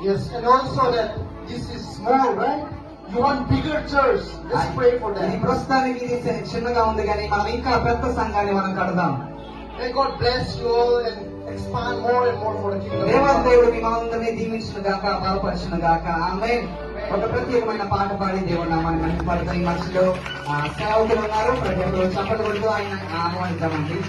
Yes, and also that this is small, right? You want bigger church. Let's pray for ఇది that. ప్రస్తుతానికి ఇది చిన్నగా ఉంది కానీ మనం ఇంకా పెద్ద సంఘాన్ని మనం కడదాం. May God bless you all and expand more and more for the kingdom of దేవాది God. దేవుడు మిమ్మల్ని దీవించును గాక, బలపరచును గాక. ఆమేన్. ఒక ప్రత్యేకమైన పాట పాడి దేవుడు నామాన్ని మహిమపడతాం. ఈ మనసులో సేవకులు ఉన్నారు. ప్రతి ఒక్కరు చప్పట్లు కొడుతూ ఆయన ఆహ్వానిద్దామండి.